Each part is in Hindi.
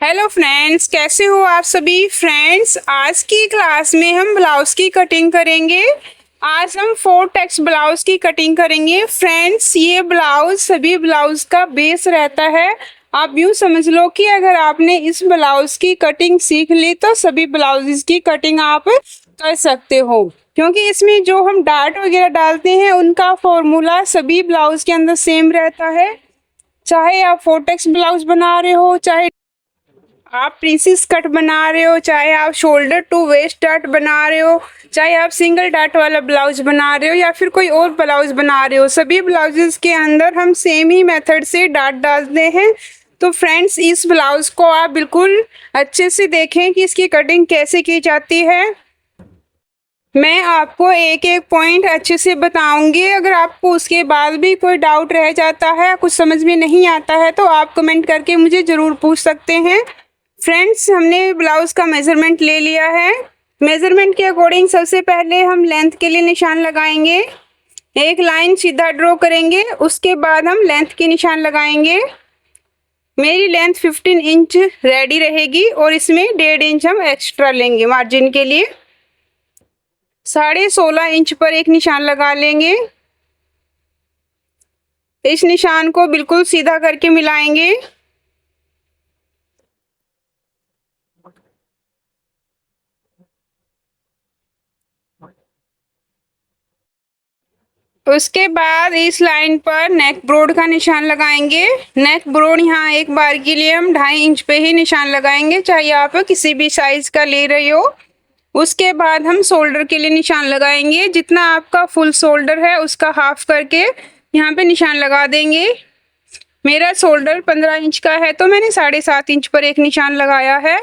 हेलो फ्रेंड्स, कैसे हो आप सभी फ्रेंड्स। आज की क्लास में हम ब्लाउज की कटिंग करेंगे। आज हम 4 टेक्स ब्लाउज की कटिंग करेंगे फ्रेंड्स। ये ब्लाउज सभी ब्लाउज का बेस रहता है। आप यूँ समझ लो कि अगर आपने इस ब्लाउज की कटिंग सीख ली तो सभी ब्लाउजेस की कटिंग आप कर सकते हो, क्योंकि इसमें जो हम डार्ट वगैरह डालते हैं उनका फॉर्मूला सभी ब्लाउज के अंदर सेम रहता है। चाहे आप 4 टेक्स ब्लाउज बना रहे हो, चाहे आप प्रिंसेस कट बना रहे हो, चाहे आप शोल्डर टू वेस्ट डार्ट बना रहे हो, चाहे आप सिंगल डार्ट वाला ब्लाउज बना रहे हो या फिर कोई और ब्लाउज बना रहे हो, सभी ब्लाउजेस के अंदर हम सेम ही मेथड से डार्ट डालते हैं। तो फ्रेंड्स, इस ब्लाउज को आप बिल्कुल अच्छे से देखें कि इसकी कटिंग कैसे की जाती है। मैं आपको एक एक पॉइंट अच्छे से बताऊंगी। अगर आपको उसके बाद भी कोई डाउट रह जाता है, कुछ समझ में नहीं आता है, तो आप कमेंट करके मुझे ज़रूर पूछ सकते हैं। फ्रेंड्स, हमने ब्लाउज का मेजरमेंट ले लिया है। मेजरमेंट के अकॉर्डिंग सबसे पहले हम लेंथ के लिए निशान लगाएंगे। एक लाइन सीधा ड्रॉ करेंगे, उसके बाद हम लेंथ के निशान लगाएंगे। मेरी लेंथ 15 इंच रेडी रहेगी और इसमें 1.5 इंच हम एक्स्ट्रा लेंगे मार्जिन के लिए। 16.5 इंच पर एक निशान लगा लेंगे। इस निशान को बिल्कुल सीधा करके मिलाएंगे। उसके बाद इस लाइन पर नेक ब्रॉड का निशान लगाएंगे। नेक ब्रॉड यहाँ एक बार के लिए हम 2.5 इंच पे ही निशान लगाएंगे, चाहे आप किसी भी साइज का ले रहे हो। उसके बाद हम शोल्डर के लिए निशान लगाएंगे। जितना आपका फुल शोल्डर है उसका हाफ करके यहाँ पे निशान लगा देंगे। मेरा शोल्डर 15 इंच का है तो मैंने 7.5 इंच पर एक निशान लगाया है।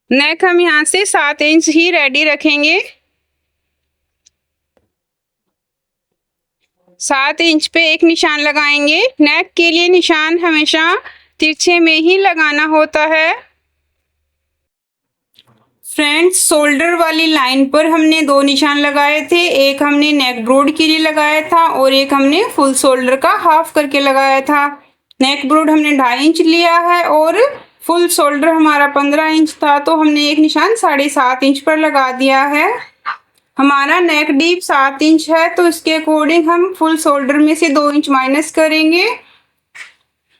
नेक हम यहाँ से 7 इंच ही रेडी रखेंगे। 7 इंच पे एक निशान लगाएंगे। नेक के लिए निशान हमेशा तिरछे में ही लगाना होता है। फ्रेंड्स, शोल्डर वाली लाइन पर हमने 2 निशान लगाए थे। एक हमने नेक ब्रॉड के लिए लगाया था और एक हमने फुल शोल्डर का हाफ करके लगाया था। नेक ब्रॉड हमने 2.5 इंच लिया है और फुल शोल्डर हमारा 15 इंच था, तो हमने एक निशान 7.5 इंच पर लगा दिया है। हमारा नेक डीप 7 इंच है, तो इसके अकॉर्डिंग हम फुल शोल्डर में से 2 इंच माइनस करेंगे।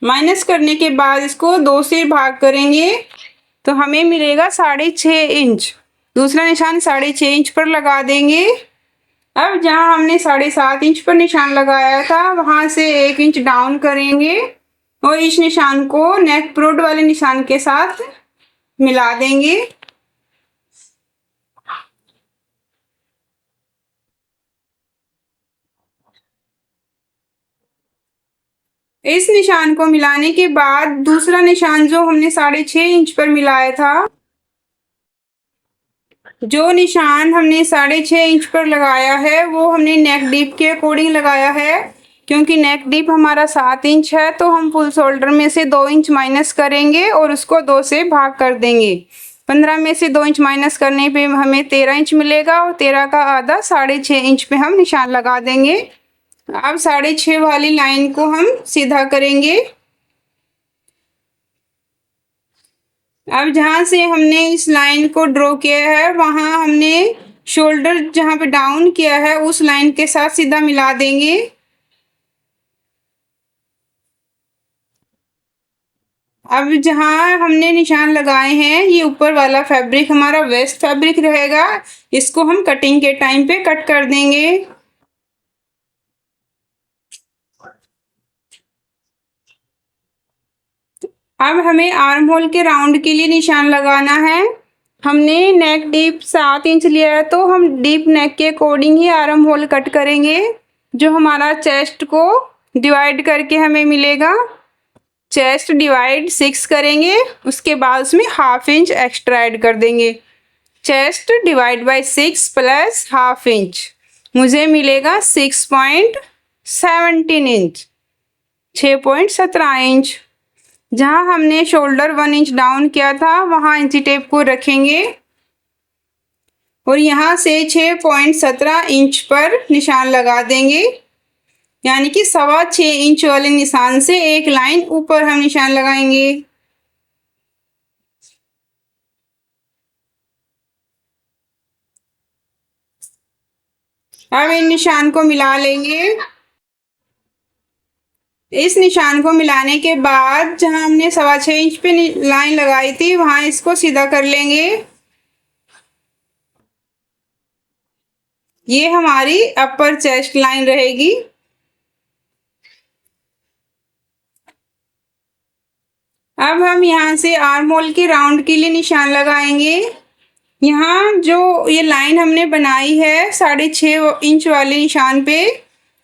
माइनस करने के बाद इसको 2 से भाग करेंगे तो हमें मिलेगा 6.5 इंच। दूसरा निशान 6.5 इंच पर लगा देंगे। अब जहाँ हमने 7.5 इंच पर निशान लगाया था वहाँ से 1 इंच डाउन करेंगे और इस निशान को नेक ब्रॉड वाले निशान के साथ मिला देंगे। इस निशान को मिलाने के बाद दूसरा निशान जो हमने 6.5 इंच पर मिलाया था, जो निशान हमने 6.5 इंच पर लगाया है वो हमने नेक डीप के अकॉर्डिंग लगाया है। क्योंकि नेक डीप हमारा 7 इंच है तो हम फुल शोल्डर में से 2 इंच माइनस करेंगे और उसको 2 से भाग कर देंगे। 15 में से 2 इंच माइनस करने पे हमें 13 इंच मिलेगा और 13 का आधा 6.5 इंच पे हम निशान लगा देंगे। अब 6.5 वाली लाइन को हम सीधा करेंगे। अब जहाँ से हमने इस लाइन को ड्रॉ किया है वहाँ हमने शोल्डर जहाँ पे डाउन किया है उस लाइन के साथ सीधा मिला देंगे। अब जहाँ हमने निशान लगाए हैं ये ऊपर वाला फैब्रिक हमारा वेस्ट फैब्रिक रहेगा। इसको हम कटिंग के टाइम पे कट कर देंगे। अब हमें आर्म होल के राउंड के लिए निशान लगाना है। हमने नेक डीप 7 इंच लिया है तो हम डीप नेक के अकॉर्डिंग ही आर्म होल कट करेंगे। जो हमारा चेस्ट को डिवाइड करके हमें मिलेगा, चेस्ट डिवाइड 6 करेंगे, उसके बाद उसमें ½ इंच एक्स्ट्रा ऐड कर देंगे। Chest divide by 6 plus ½ inch मुझे मिलेगा 6.17 इंच, 6.17 इंच। जहाँ हमने शोल्डर 1 इंच डाउन किया था वहाँ इंची टेप को रखेंगे और यहाँ से 6.17 इंच पर निशान लगा देंगे। यानी कि 6.25 इंच वाले निशान से एक लाइन ऊपर हम निशान लगाएंगे। अब इन निशान को मिला लेंगे। इस निशान को मिलाने के बाद जहां हमने 6.25 इंच पे लाइन लगाई थी वहां इसको सीधा कर लेंगे। ये हमारी अपर चेस्ट लाइन रहेगी। अब हम यहाँ से आर्म होल के राउंड के लिए निशान लगाएंगे। यहाँ जो ये लाइन हमने बनाई है 6.5 इंच वाले निशान पे,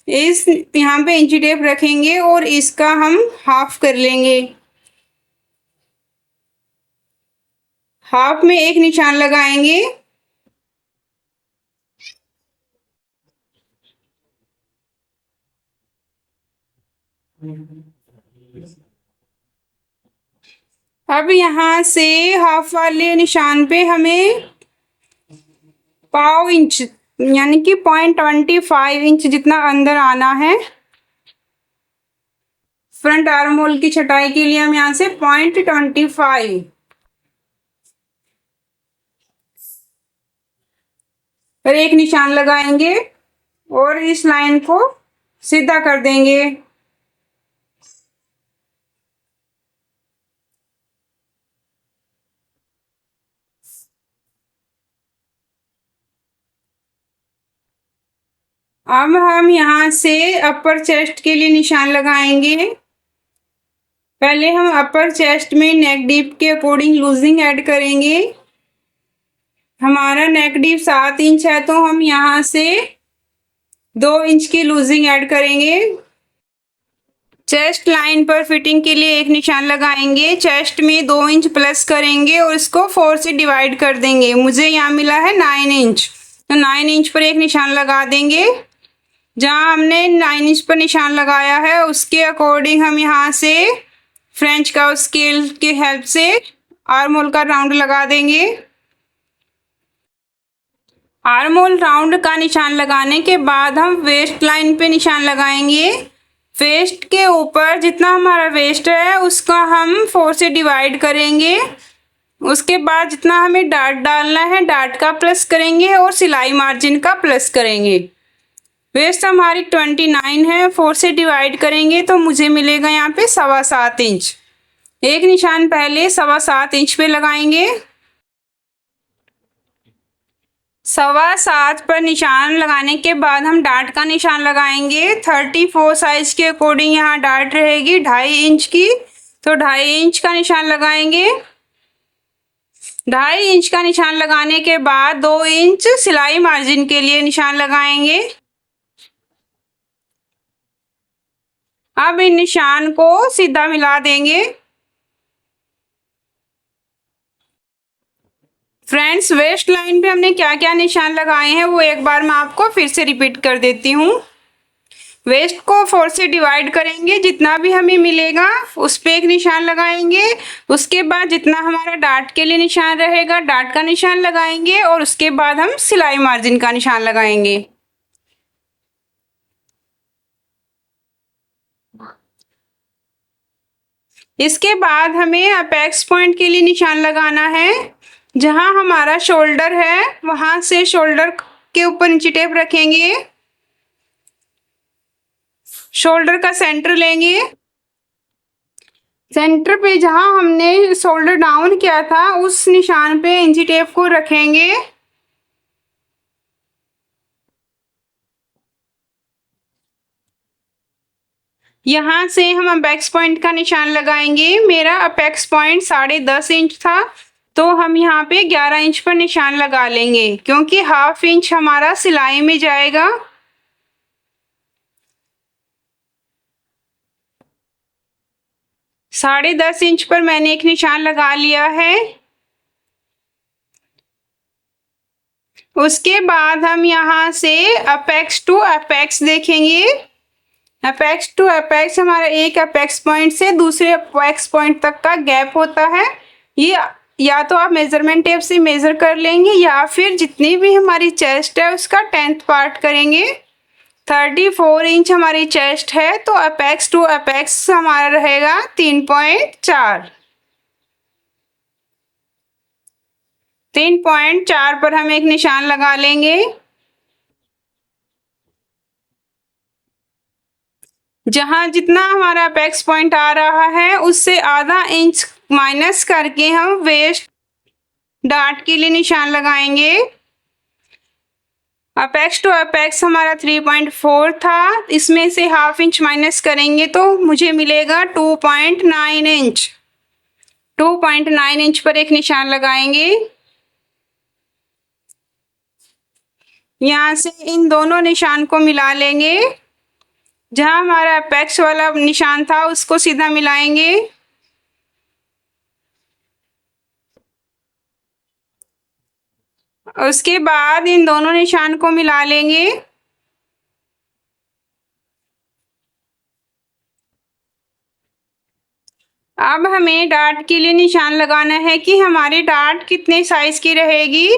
इस यहाँ पे इंची टेप रखेंगे और इसका हम हाफ कर लेंगे। हाफ में एक निशान लगाएंगे। अब यहाँ से हाफ वाले निशान पे हमें पाव इंच यानी कि 0.25 इंच जितना अंदर आना है। फ्रंट आर्म होल की छटाई के लिए हम यहाँ से 0.25 पर एक निशान लगाएंगे और इस लाइन को सीधा कर देंगे। अब हम यहाँ से अपर चेस्ट के लिए निशान लगाएंगे। पहले हम अपर चेस्ट में नेक डीप के अकॉर्डिंग लूजिंग ऐड करेंगे। हमारा नेक डीप 7 इंच है तो हम यहाँ से 2 इंच की लूजिंग ऐड करेंगे। चेस्ट लाइन पर फिटिंग के लिए एक निशान लगाएंगे। चेस्ट में 2 इंच प्लस करेंगे और इसको 4 से डिवाइड कर देंगे। मुझे यहाँ मिला है 9 इंच, तो 9 इंच पर एक निशान लगा देंगे। जहाँ हमने 9 इंच पर निशान लगाया है उसके अकॉर्डिंग हम यहाँ से फ्रेंच कर्व स्केल की हेल्प से आर्म होल का राउंड लगा देंगे। आर्म होल राउंड का निशान लगाने के बाद हम वेस्ट लाइन पे निशान लगाएंगे। वेस्ट के ऊपर जितना हमारा वेस्ट है उसका हम 4 से डिवाइड करेंगे। उसके बाद जितना हमें डार्ट डालना है डार्ट का प्लस करेंगे और सिलाई मार्जिन का प्लस करेंगे। वेस्ट हमारी 29 है, 4 से डिवाइड करेंगे तो मुझे मिलेगा यहाँ पे 7.25 इंच। एक निशान पहले 7.25 इंच पे लगाएंगे। 7.25 पर निशान लगाने के बाद हम डार्ट का निशान लगाएंगे। 34 साइज के अकॉर्डिंग यहाँ डार्ट रहेगी 2.5 इंच की, तो 2.5 इंच का निशान लगाएंगे। 2.5 इंच का निशान लगाने के बाद 2 इंच सिलाई मार्जिन के लिए निशान लगाएंगे। अब इन निशान को सीधा मिला देंगे। फ्रेंड्स, वेस्ट लाइन पे हमने क्या क्या निशान लगाए हैं वो एक बार मैं आपको फिर से रिपीट कर देती हूँ। वेस्ट को 4 से डिवाइड करेंगे, जितना भी हमें मिलेगा उस पे एक निशान लगाएंगे। उसके बाद जितना हमारा डार्ट के लिए निशान रहेगा डार्ट का निशान लगाएंगे और उसके बाद हम सिलाई मार्जिन का निशान लगाएंगे। इसके बाद हमें अपेक्स पॉइंट के लिए निशान लगाना है। जहां हमारा शोल्डर है वहां से शोल्डर के ऊपर इंची टेप रखेंगे। शोल्डर का सेंटर लेंगे। सेंटर पे जहां हमने शोल्डर डाउन किया था उस निशान पे इंची टेप को रखेंगे। यहाँ से हम अपेक्स पॉइंट का निशान लगाएंगे। मेरा अपेक्स पॉइंट 10.5 इंच था तो हम यहाँ पे 11 इंच पर निशान लगा लेंगे, क्योंकि हाफ इंच हमारा सिलाई में जाएगा। साढ़े 10 इंच पर मैंने एक निशान लगा लिया है। उसके बाद हम यहाँ से अपेक्स टू अपेक्स देखेंगे। अपेक्स टू अपेक्स हमारा एक अपेक्स पॉइंट से दूसरे अपेक्स पॉइंट तक का गैप होता है। ये या तो आप मेजरमेंट टेप से मेजर कर लेंगे या फिर जितनी भी हमारी चेस्ट है उसका 10th पार्ट करेंगे। 34 इंच हमारी चेस्ट है तो अपेक्स टू अपेक्स हमारा रहेगा 3.4। 3.4 पर हम एक निशान लगा लेंगे। जहाँ जितना हमारा अपेक्स पॉइंट आ रहा है उससे आधा इंच माइनस करके हम वेस्ट डार्ट के लिए निशान लगाएंगे। अपेक्स टू अपेक्स हमारा 3.4 था, इसमें से हाफ इंच माइनस करेंगे तो मुझे मिलेगा 2.9 इंच। 2.9 इंच पर एक निशान लगाएंगे। यहाँ से इन दोनों निशान को मिला लेंगे। जहाँ हमारा अपेक्स वाला निशान था उसको सीधा मिलाएंगे। उसके बाद इन दोनों निशान को मिला लेंगे। अब हमें डार्ट के लिए निशान लगाना है कि हमारी डार्ट कितने साइज की रहेगी।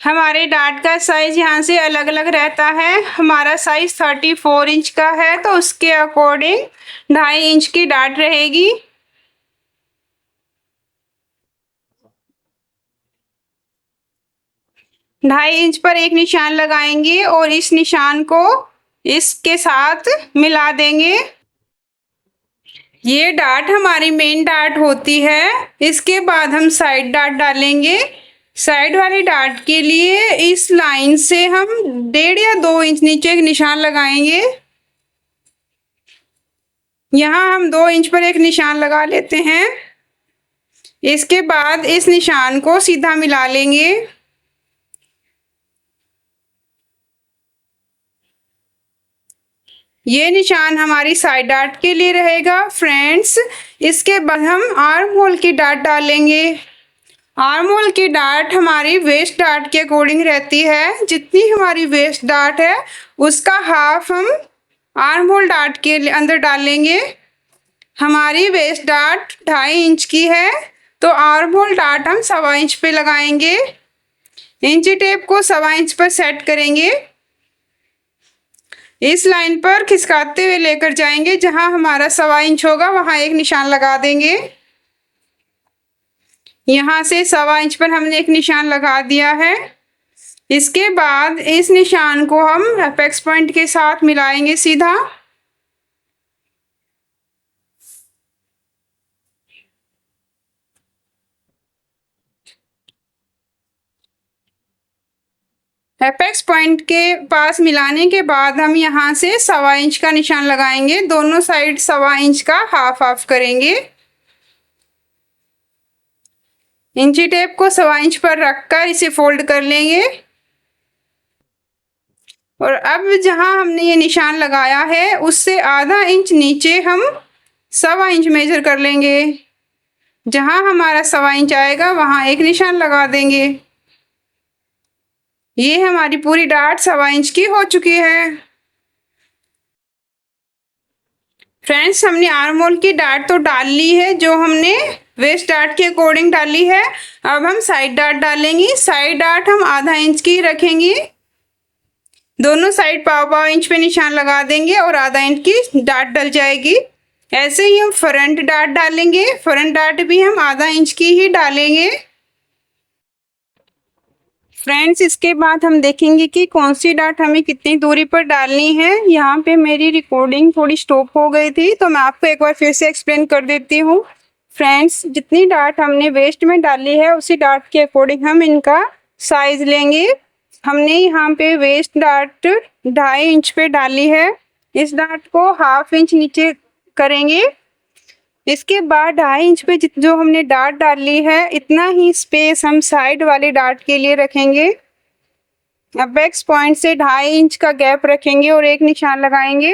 हमारे डार्ट का साइज यहाँ से अलग अलग रहता है। हमारा साइज 34 इंच का है तो उसके अकॉर्डिंग 2.5 इंच की डार्ट रहेगी। ढाई इंच पर एक निशान लगाएंगे और इस निशान को इसके साथ मिला देंगे। ये डार्ट हमारी मेन डार्ट होती है। इसके बाद हम साइड डार्ट डालेंगे। साइड वाली डार्ट के लिए इस लाइन से हम 1.5 या 2 इंच नीचे एक निशान लगाएंगे। यहाँ हम 2 इंच पर एक निशान लगा लेते हैं। इसके बाद इस निशान को सीधा मिला लेंगे। ये निशान हमारी साइड डार्ट के लिए रहेगा फ्रेंड्स। इसके बाद हम आर्म होल की डार्ट डालेंगे। आर्म होल की डार्ट हमारी वेस्ट डार्ट के अकॉर्डिंग रहती है। जितनी हमारी वेस्ट डार्ट है उसका हाफ हम आर्म होल डार्ट के अंदर डालेंगे। हमारी वेस्ट डार्ट 2.5 इंच की है तो आर्म होल डार्ट हम 1.25 इंच पे लगाएंगे। इंची टेप को 1.25 इंच पर सेट करेंगे। इस लाइन पर खिसकाते हुए लेकर जाएंगे। जहां हमारा 1.25 इंच होगा वहां एक निशान लगा देंगे। यहाँ से 1.25 इंच पर हमने एक निशान लगा दिया है। इसके बाद इस निशान को हम अपेक्स पॉइंट के साथ मिलाएंगे सीधा। एपेक्स पॉइंट के पास मिलाने के बाद हम यहाँ से 1.25 इंच का निशान लगाएंगे। दोनों साइड 1.25 इंच का हाफ हाफ करेंगे। इंची टेप को 1.25 इंच पर रखकर इसे फोल्ड कर लेंगे। और अब जहां हमने ये निशान लगाया है उससे आधा इंच नीचे हम 1.25 इंच मेजर कर लेंगे। जहां हमारा 1.25 इंच आएगा वहां एक निशान लगा देंगे। ये हमारी पूरी डार्ट 1.25 इंच की हो चुकी है। फ्रेंड्स, हमने आर्म होल की डार्ट तो डाल ली है जो हमने वेस्ट डार्ट के अकॉर्डिंग डाली है। अब हम साइड डार्ट डालेंगे। साइड डार्ट हम आधा इंच की रखेंगे। दोनों साइड 1.25 इंच पे निशान लगा देंगे और आधा इंच की डार्ट डल जाएगी। ऐसे ही हम फ्रंट डार्ट डालेंगे। फ्रंट डार्ट भी हम आधा इंच की ही डालेंगे। फ्रेंड्स, इसके बाद हम देखेंगे कि कौन सी डार्ट हमें कितनी दूरी पर डालनी है। यहाँ पे मेरी रिकॉर्डिंग थोड़ी स्टॉप हो गई थी तो मैं आपको एक बार फिर से एक्सप्लेन कर देती हूँ। फ्रेंड्स, जितनी डार्ट हमने वेस्ट में डाली है उसी डार्ट के अकॉर्डिंग हम इनका साइज लेंगे। हमने यहाँ पे वेस्ट डार्ट 2.5 इंच पे डाली है। इस डार्ट को हाफ इंच नीचे करेंगे। इसके बाद 2.5 इंच पे जो हमने डार्ट डाली है इतना ही स्पेस हम साइड वाले डार्ट के लिए रखेंगे। अपेक्स पॉइंट से 2.5 इंच का गैप रखेंगे और एक निशान लगाएंगे।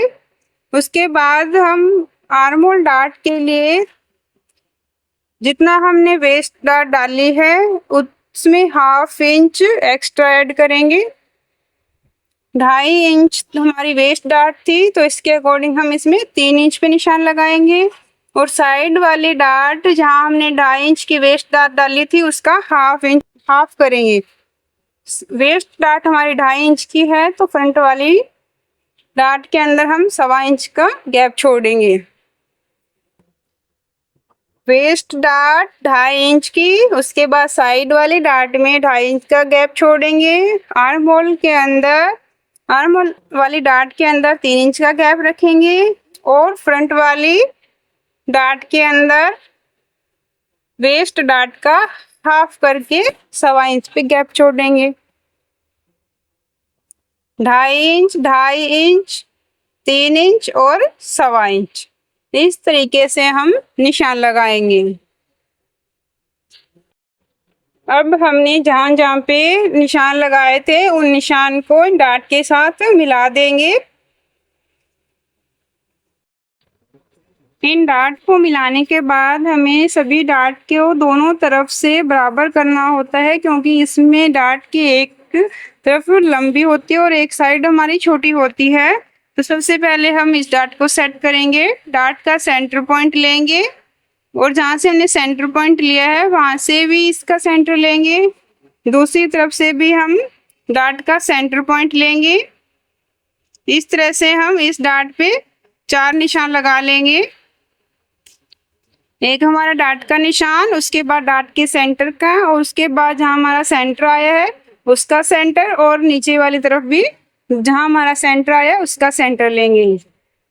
उसके बाद हम आर्म होल डार्ट के लिए जितना हमने वेस्ट डार्ट डाली है उसमें हाफ इंच एक्स्ट्रा ऐड करेंगे। 2.5 इंच हमारी वेस्ट डार्ट थी तो इसके अकॉर्डिंग हम इसमें 3 इंच पे निशान लगाएंगे। और साइड वाली डार्ट जहां हमने 2.5 इंच की वेस्ट डार्ट डाली थी उसका हाफ इंच हाफ करेंगे। वेस्ट डार्ट हमारी 2.5 इंच की है तो फ्रंट वाली डार्ट के अंदर हम 1.25 इंच का गैप छोड़ेंगे। वेस्ट डार्ट 2.5 इंच की, उसके बाद साइड वाली डार्ट में 2.5 इंच का गैप छोड़ेंगे। आर्म होल के अंदर आर्म वाली डार्ट के अंदर 3 इंच का गैप रखेंगे और फ्रंट वाली डार्ट के अंदर वेस्ट डार्ट का हाफ करके 1.25 इंच पे गैप छोड़ देंगे। 2.5 इंच, 2.5 इंच, 3 इंच और 1.25 इंच, इस तरीके से हम निशान लगाएंगे। अब हमने जहाँ जहाँ पे निशान लगाए थे उन निशान को डार्ट के साथ मिला देंगे। इन डार्ट को मिलाने के बाद हमें सभी डार्ट को दोनों तरफ से बराबर करना होता है, क्योंकि इसमें डार्ट की एक तरफ लंबी होती है और एक साइड हमारी छोटी होती है। तो सबसे पहले हम इस डार्ट को सेट करेंगे। डार्ट का सेंटर पॉइंट लेंगे और जहाँ से हमने सेंटर पॉइंट लिया है वहाँ से भी इसका सेंटर लेंगे। दूसरी तरफ से भी हम डार्ट का सेंटर पॉइंट लेंगे। इस तरह से हम इस डार्ट पे 4 निशान लगा लेंगे। एक हमारा डार्ट का निशान, उसके बाद डार्ट के सेंटर का, और उसके बाद जहाँ हमारा सेंटर आया है उसका सेंटर, और नीचे वाली तरफ भी जहाँ हमारा सेंटर आया है उसका सेंटर लेंगे।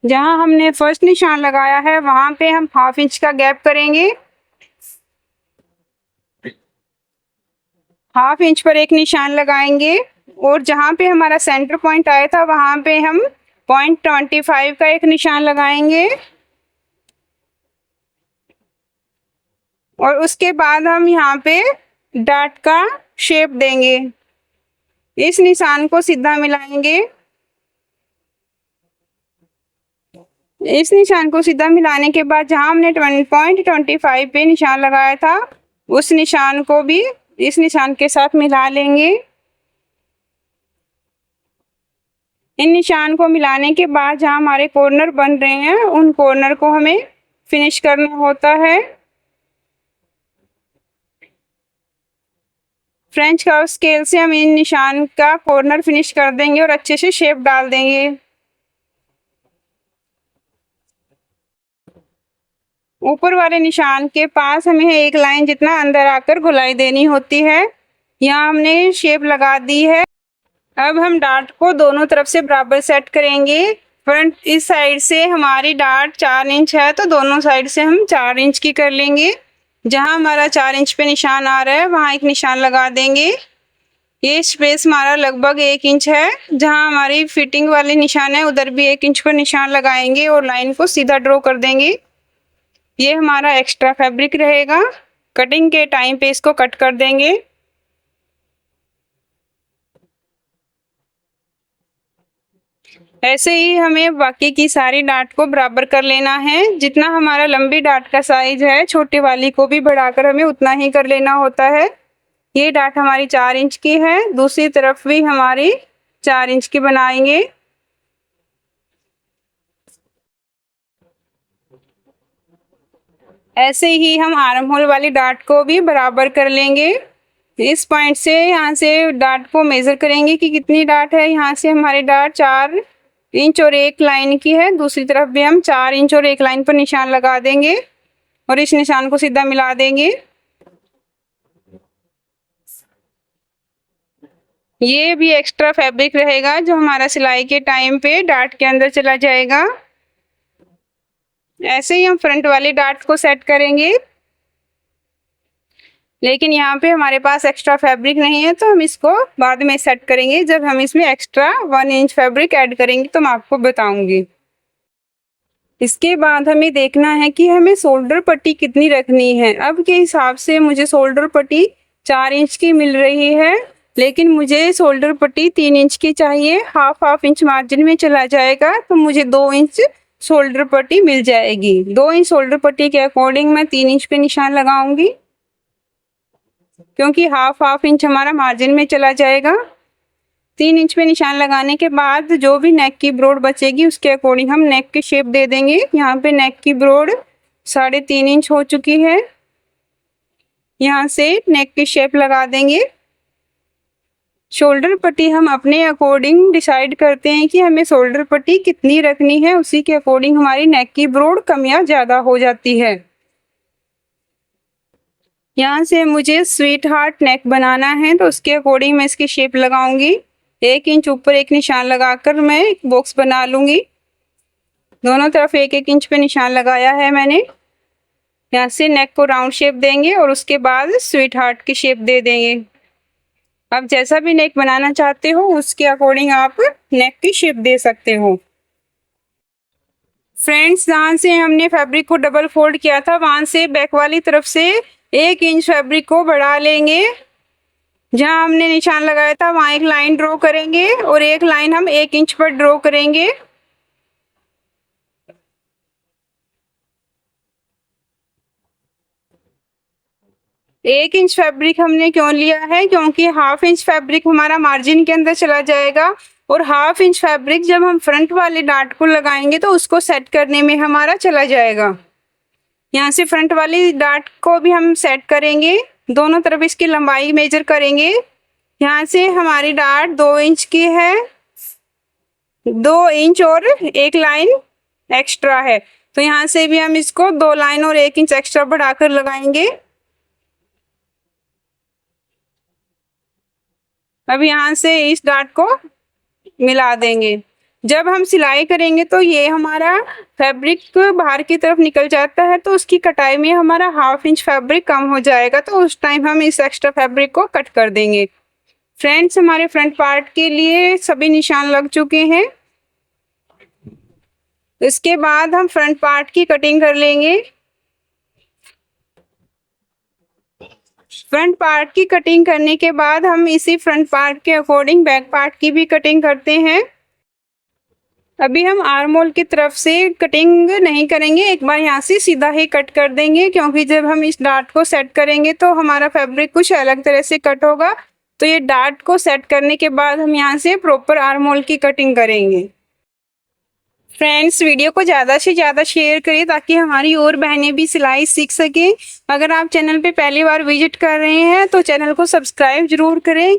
जहाँ हमने फर्स्ट निशान लगाया है वहाँ पे हम 1/2 इंच का गैप करेंगे। 1/2 इंच पर एक निशान लगाएंगे और जहाँ पे हमारा सेंटर पॉइंट आया था वहाँ पे हम 0.25 का एक निशान लगाएंगे। और उसके बाद हम यहाँ पे डार्ट का शेप देंगे। इस निशान को सीधा मिलाएंगे। इस निशान को सीधा मिलाने के बाद जहाँ हमने 0.25 पे निशान लगाया था उस निशान को भी इस निशान के साथ मिला लेंगे। इन निशान को मिलाने के बाद जहाँ हमारे कॉर्नर बन रहे हैं उन कॉर्नर को हमें फिनिश करना होता है। फ्रेंच कर्व स्केल से हम इन निशान का कॉर्नर फिनिश कर देंगे और अच्छे से शेप डाल देंगे। ऊपर वाले निशान के पास हमें एक लाइन जितना अंदर आकर गोलाई देनी होती है। यहाँ हमने शेप लगा दी है। अब हम डार्ट को दोनों तरफ से बराबर सेट करेंगे। फ्रंट इस साइड से हमारी डार्ट 4 इंच है तो दोनों साइड से हम 4 इंच की कर लेंगे। जहाँ हमारा 4 इंच पे निशान आ रहा है वहाँ एक निशान लगा देंगे। ये स्पेस हमारा लगभग 1 इंच है। जहाँ हमारी फिटिंग वाली निशान है उधर भी 1 इंच पर निशान लगाएंगे और लाइन को सीधा ड्रॉ कर देंगे। ये हमारा एक्स्ट्रा फैब्रिक रहेगा। कटिंग के टाइम पे इसको कट कर देंगे। ऐसे ही हमें बाकी की सारी डार्ट को बराबर कर लेना है। जितना हमारा लंबी डार्ट का साइज है छोटी वाली को भी बढ़ाकर हमें उतना ही कर लेना होता है। ये डार्ट हमारी 4 इंच की है, दूसरी तरफ भी हमारी 4 इंच की बनाएंगे। ऐसे ही हम आर्म होल वाली डार्ट को भी बराबर कर लेंगे। इस पॉइंट से यहाँ से डार्ट को मेजर करेंगे कि कितनी डार्ट है। यहाँ से हमारी डार्ट 4 इंच और 1 लाइन की है। दूसरी तरफ भी हम 4 इंच और 1 लाइन पर निशान लगा देंगे और इस निशान को सीधा मिला देंगे। ये भी एक्स्ट्रा फैब्रिक रहेगा जो हमारा सिलाई के टाइम पे डार्ट के अंदर चला जाएगा। ऐसे ही हम फ्रंट वाली डार्ट को सेट करेंगे, लेकिन यहाँ पे हमारे पास एक्स्ट्रा फैब्रिक नहीं है तो हम इसको बाद में सेट करेंगे। जब हम इसमें एक्स्ट्रा 1 इंच फैब्रिक ऐड करेंगे तो मैं आपको बताऊंगी। इसके बाद हमें देखना है कि हमें शोल्डर पट्टी कितनी रखनी है। अब के हिसाब से मुझे शोल्डर पट्टी 4 इंच की मिल रही है, लेकिन मुझे शोल्डर पट्टी 3 इंच की चाहिए। हाफ इंच मार्जिन में चला जाएगा तो मुझे 2 इंच शोल्डर पट्टी मिल जाएगी। 2 इंच शोल्डर पट्टी के अकॉर्डिंग मैं 3 इंच पे निशान लगाऊंगी, क्योंकि हाफ इंच हमारा मार्जिन में चला जाएगा। 3 इंच पे निशान लगाने के बाद जो भी नेक की ब्रॉड बचेगी उसके अकॉर्डिंग हम नेक की शेप दे देंगे। यहाँ पे नेक की ब्रॉड 3.5 इंच हो चुकी है। यहाँ से नेक की शेप लगा देंगे। शोल्डर पट्टी हम अपने अकॉर्डिंग डिसाइड करते हैं कि हमें शोल्डर पट्टी कितनी रखनी है, उसी के अकॉर्डिंग हमारी नेक की ब्रॉड कम या ज़्यादा हो जाती है। यहाँ से मुझे स्वीट हार्ट नेक बनाना है तो उसके अकॉर्डिंग मैं इसकी शेप लगाऊंगी। 1 इंच ऊपर एक निशान लगाकर मैं एक बॉक्स बना लूंगी। दोनों तरफ 1-1 इंच पे निशान लगाया है मैंने। यहाँ से नेक को राउंड शेप देंगे और उसके बाद स्वीट हार्ट की शेप दे देंगे। आप जैसा भी नेक बनाना चाहते हो उसके अकॉर्डिंग आप नेक की शेप दे सकते हो। फ्रेंड्स, जहाँ से हमने फैब्रिक को डबल फोल्ड किया था वहां से बैक वाली तरफ से 1 इंच फैब्रिक को बढ़ा लेंगे। जहाँ हमने निशान लगाया था वहां एक लाइन ड्रॉ करेंगे और एक लाइन हम 1 इंच पर ड्रॉ करेंगे। एक इंच फैब्रिक हमने क्यों लिया है, क्योंकि 1/2 इंच फैब्रिक हमारा मार्जिन के अंदर चला जाएगा और 1/2 इंच फैब्रिक जब हम फ्रंट वाले डार्ट को लगाएंगे तो उसको सेट करने में हमारा चला जाएगा। यहाँ से फ्रंट वाली डार्ट को भी हम सेट करेंगे। दोनों तरफ इसकी लंबाई मेजर करेंगे। यहाँ से हमारी डार्ट 2 इंच की है, 2 इंच और 1 लाइन एक्स्ट्रा है, तो यहाँ से भी हम इसको 2 लाइन और 1 इंच एक्स्ट्रा बढ़ाकर लगाएंगे। अब यहाँ से इस डार्ट को मिला देंगे। जब हम सिलाई करेंगे तो ये हमारा फैब्रिक बाहर की तरफ निकल जाता है, तो उसकी कटाई में हमारा 1/2 इंच फैब्रिक कम हो जाएगा, तो उस टाइम हम इस एक्स्ट्रा फैब्रिक को कट कर देंगे। फ्रेंड्स, हमारे फ्रंट पार्ट के लिए सभी निशान लग चुके हैं। इसके बाद हम फ्रंट पार्ट की कटिंग कर लेंगे। फ्रंट पार्ट की कटिंग करने के बाद हम इसी फ्रंट पार्ट के अकॉर्डिंग बैक पार्ट की भी कटिंग करते हैं। अभी हम आर्म होल की तरफ से कटिंग नहीं करेंगे, एक बार यहाँ से सीधा ही कट कर देंगे, क्योंकि जब हम इस डार्ट को सेट करेंगे तो हमारा फैब्रिक कुछ अलग तरह से कट होगा। तो ये डार्ट को सेट करने के बाद हम यहाँ से प्रॉपर आर्म होल की कटिंग करेंगे। फ्रेंड्स, वीडियो को ज़्यादा से ज़्यादा शेयर करें ताकि हमारी और बहनें भी सिलाई सीख सकें। अगर आप चैनल पे पहली बार विजिट कर रहे हैं तो चैनल को सब्सक्राइब जरूर करें।